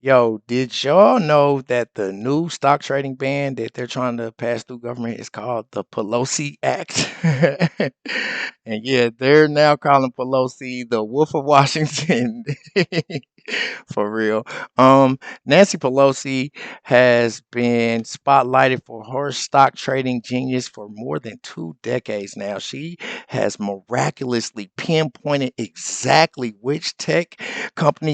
Yo, did y'all know that the new stock trading ban that they're trying to pass through government is called the Pelosi Act? And yeah, they're now calling Pelosi the Wolf of Washington. For real. Nancy Pelosi has been spotlighted for her stock trading genius for more than 2 decades now. She has miraculously pinpointed exactly which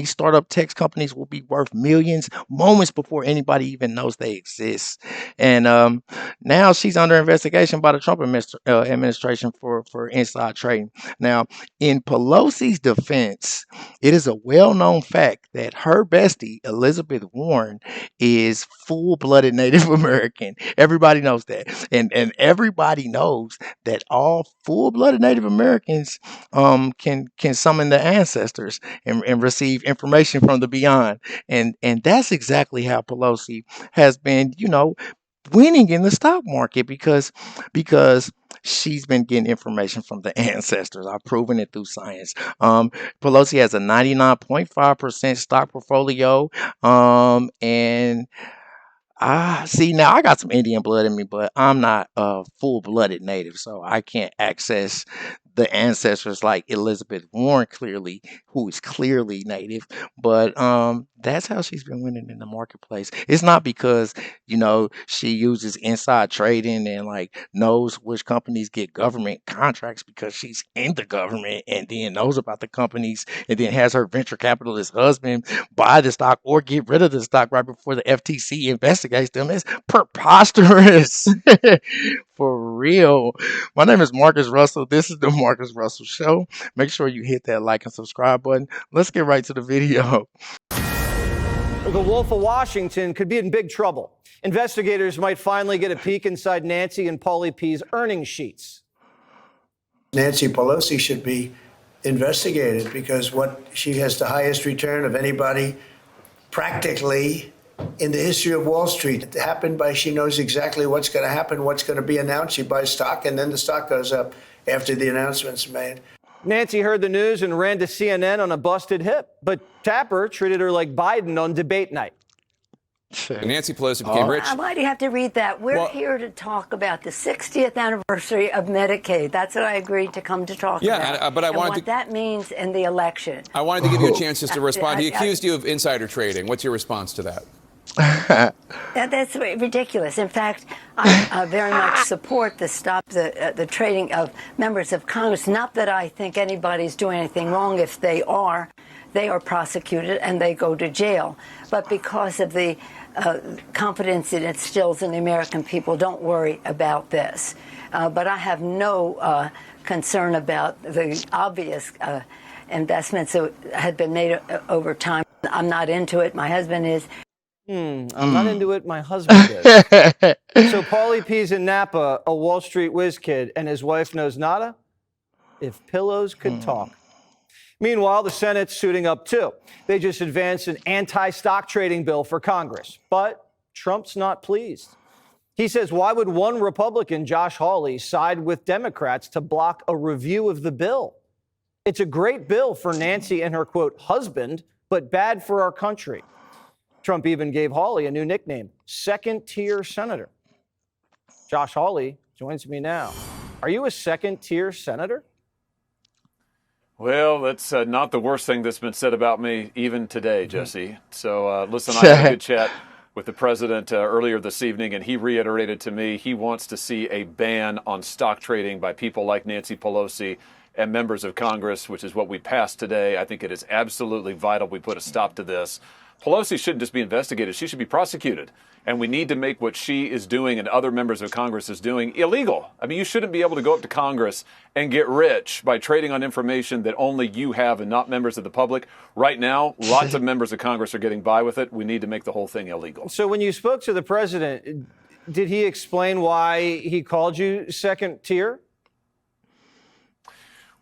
startup tech companies will be worth millions moments before anybody even knows they exist. And now she's under investigation by the Trump administration for inside trading. Now, in Pelosi's defense, it is a well-known fact that her bestie, Elizabeth Warren, is full-blooded Native American. Everybody knows that. And everybody knows that all full-blooded Native Americans can summon the ancestors and receive information from the beyond. And that's exactly how Pelosi has been, winning in the stock market because she's been getting information from the ancestors. I've proven it through science. Pelosi has a 99.5% stock portfolio. And see, now I got some Indian blood in me, but I'm not a full-blooded native, so I can't access the ancestors like Elizabeth Warren clearly, who is clearly native. But that's how she's been winning in the marketplace. It's not because, she uses inside trading and like knows which companies get government contracts because she's in the government and then knows about the companies and then has her venture capitalist husband buy the stock or get rid of the stock right before the FTC investigates them. It's preposterous. For real. My name is Marcus Russell. This is the Marcus Russell Show. Make sure you hit that like and subscribe button. Let's get right to the video. The Wolf of Washington could be in big trouble. Investigators might finally get a peek inside Nancy and Paulie P's earnings sheets. Nancy Pelosi should be investigated because she has the highest return of anybody practically in the history of Wall Street. It happened she knows exactly what's going to happen, what's going to be announced. She buys stock and then the stock goes up after the announcement's made. Nancy heard the news and ran to CNN on a busted hip, but Tapper treated her like Biden on debate night. Nancy Pelosi became rich. Why do you have to read that? We're here to talk about the 60th anniversary of Medicaid. That's what I agreed to come to talk about. Yeah, but I wanted what that means in the election. I wanted to give you a chance just to respond. He accused you of insider trading. What's your response to that? That's ridiculous. In fact, I very much support the trading of members of Congress. Not that I think anybody's doing anything wrong. If they are prosecuted and they go to jail. But because of the confidence it instills in the American people, don't worry about this. But I have no concern about the obvious investments that had been made over time. I'm not into it. My husband is. I'm not into it. My husband is. So Paulie P's in Napa, a Wall Street whiz kid, and his wife knows nada? If pillows could talk. Meanwhile, the Senate's suiting up too. They just advanced an anti-stock trading bill for Congress. But Trump's not pleased. He says, why would one Republican, Josh Hawley, side with Democrats to block a review of the bill? It's a great bill for Nancy and her, quote, husband, but bad for our country. Trump even gave Hawley a new nickname, second-tier senator. Josh Hawley joins me now. Are you a second-tier senator? Well, that's not the worst thing that's been said about me even today, Jesse. So listen, I had a good chat with the president earlier this evening, and he reiterated to me he wants to see a ban on stock trading by people like Nancy Pelosi and members of Congress, which is what we passed today. I think it is absolutely vital we put a stop to this. Pelosi shouldn't just be investigated. She should be prosecuted. And we need to make what she is doing and other members of Congress is doing illegal. I mean, you shouldn't be able to go up to Congress and get rich by trading on information that only you have and not members of the public. Right now, lots of members of Congress are getting by with it. We need to make the whole thing illegal. So when you spoke to the president, did he explain why he called you second tier?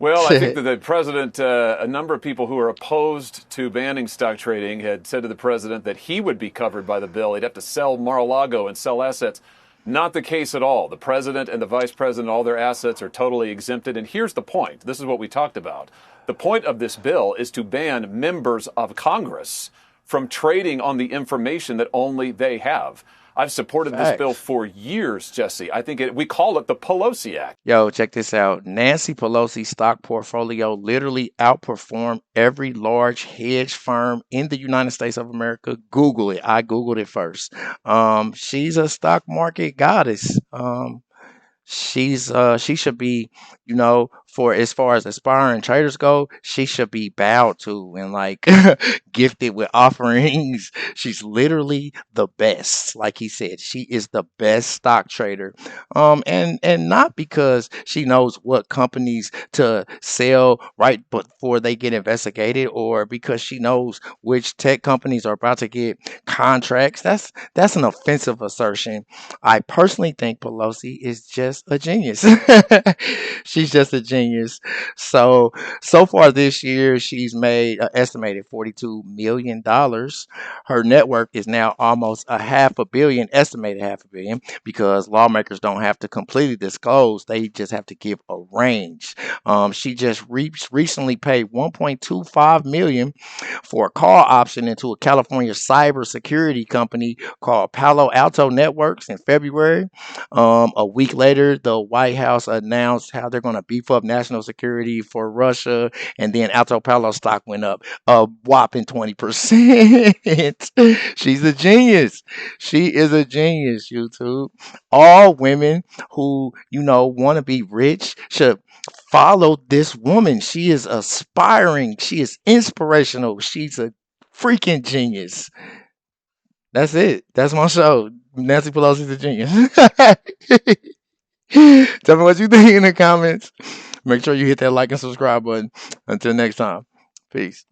Well, I think that the president, a number of people who are opposed to banning stock trading had said to the president that he would be covered by the bill. He'd have to sell Mar-a-Lago and sell assets. Not the case at all. The president and the vice president, all their assets are totally exempted. And here's the point. This is what we talked about. The point of this bill is to ban members of Congress from trading on the information that only they have. I've supported this bill Facts. for years, Jesse. I think we call it the Pelosi Act. Yo, check this out. Nancy Pelosi's stock portfolio literally outperformed every large hedge firm in the United States of America. Google it. I Googled it first. She's a stock market goddess. She should be, for as far as aspiring traders go, she should be bowed to and like gifted with offerings. She's literally the best. Like he said, she is the best stock trader. And not because she knows what companies to sell right before they get investigated, or because she knows which tech companies are about to get contracts. That's an offensive assertion. I personally think Pelosi is just a genius. She's just a genius. So far this year, she's made an estimated $42 million. Her net worth is now almost a half a billion, estimated half a billion, because lawmakers don't have to completely disclose; they just have to give a range. She just recently paid 1.25 million for a call option into a California cybersecurity company called Palo Alto Networks in February. A week later, the White House announced how they're going to beef up national security for Russia, and then Alto Palo stock went up a whopping 20%. She's a genius. She is a genius, YouTube. All women who, want to be rich should follow this woman. She is aspiring. She is inspirational. She's a freaking genius. That's it. That's my show. Nancy Pelosi's a genius. Tell me what you think in the comments. Make sure you hit that like and subscribe button. Until next time. Peace.